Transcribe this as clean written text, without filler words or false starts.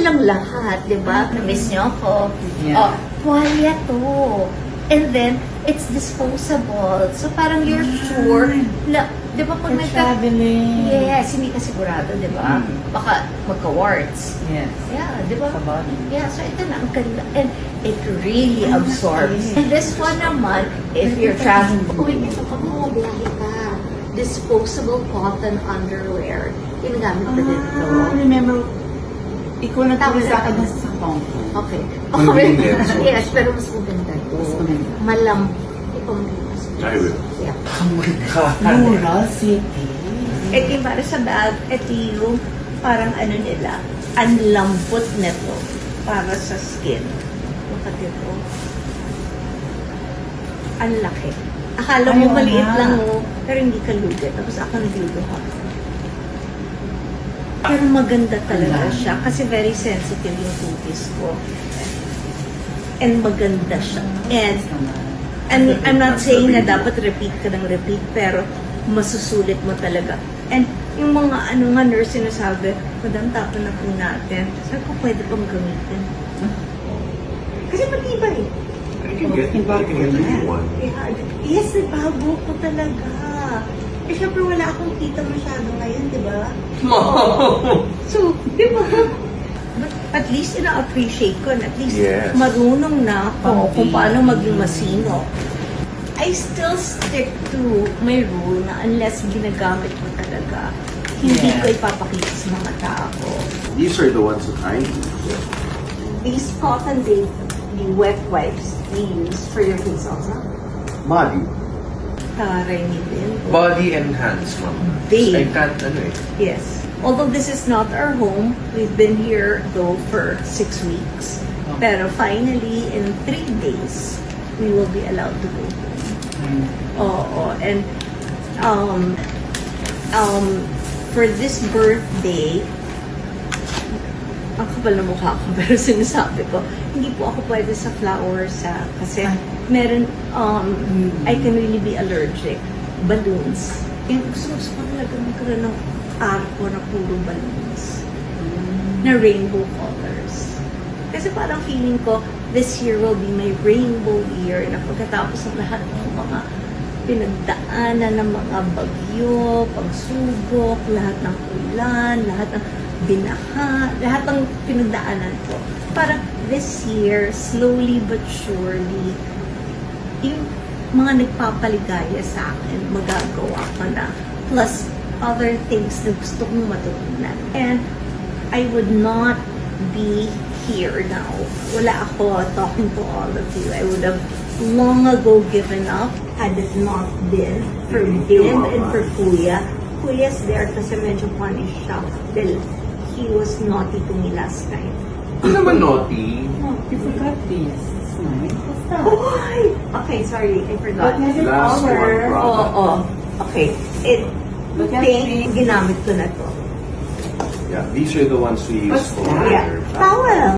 silang lahat, di ba? Na-miss niyo ako. Yeah. Oh, tuwalya to. And then, it's disposable. So, parang you're sure na, di ba pag For traveling. Yes, hindi ka sigurado, di ba? Baka magka-warts. Yes. Yeah, di ba? Sa body. Yeah, so ito na ang ganda. And it really absorbs. And this one naman, if you're traveling, uy, ito pag bumabiyahe ka, disposable cotton underwear. Ginagamit ko dito. Remember, ikaw na Tama tuloy na. sa akin sa Hong Kong. Okay. Convenience. Yes, pero mas maganda ito. Mas maganda. Ipang I will. Yeah. Oh my God. Rural city. Ito yung para sa bag, ito yung parang ano nila, ang lambot nito para sa skin. Look at ito. Ang laki. Akala mo Ayaw maliit nga. lang oh, pero hindi ka lugat. Tapos ako nagluduhan. Pero maganda talaga siya kasi very sensitive yung cutis ko. And maganda siya. And I'm not saying na dapat repeat ka ng repeat, pero masusulit mo talaga. And yung mga nga nurse sinasabi, Madam, tapon na po natin. Sabi ko, pwede pang gamitin. Kasi matibay. You can get a new one. Yes, bago ko talaga. Eh, syempre wala akong kita masyado ngayon, di ba? So, di ba? But at least ina-appreciate ko na at least Yes. marunong na ako kung paano maging masino. I still stick to my rule na unless ginagamit mo talaga, hindi ko ipapakita sa mga tao. These are the ones that I use. These cotton the wet wipes we use for your facials, huh? Body. Taray ni din. Body and hands, ma'am. They. I can't, ano eh. Yes. Although this is not our home, we've been here though for 6 weeks. Pero finally, in 3 days, we will be allowed to go home. Oo. And for this birthday, ang kapal na mukha ko, pero sinasabi ko, hindi po ako pwede sa flowers kasi meron, I can really be allergic. Balloons. Yung gusto ko talaga magkaroon ng arko na puro balloons. Na rainbow colors. Kasi parang feeling ko, this year will be my rainbow year na pagkatapos ng lahat ng mga pinagdaanan ng mga bagyo, pagsubok, lahat ng ulan, lahat ng binaha, lahat ng pinagdaanan ko. Parang this year, slowly but surely, yung mga nagpapaligaya sa akin, magagawa ko na. Plus, other things na gusto kong matutunan. And I would not be here now. Wala ako talking to all of you. I would have long ago given up had it not been for Bim and for Kuya. Kuya's there kasi medyo punish siya. Dahil he was naughty to me last night. Ano naman naughty? You forgot this. It's nice. What's that? Why? Okay, sorry. I forgot. But has it Last one, power? brother. Oo. Okay. But that's Think, ginamit ko na to. Yeah, these are the ones we use What's for that? Yeah. Towel.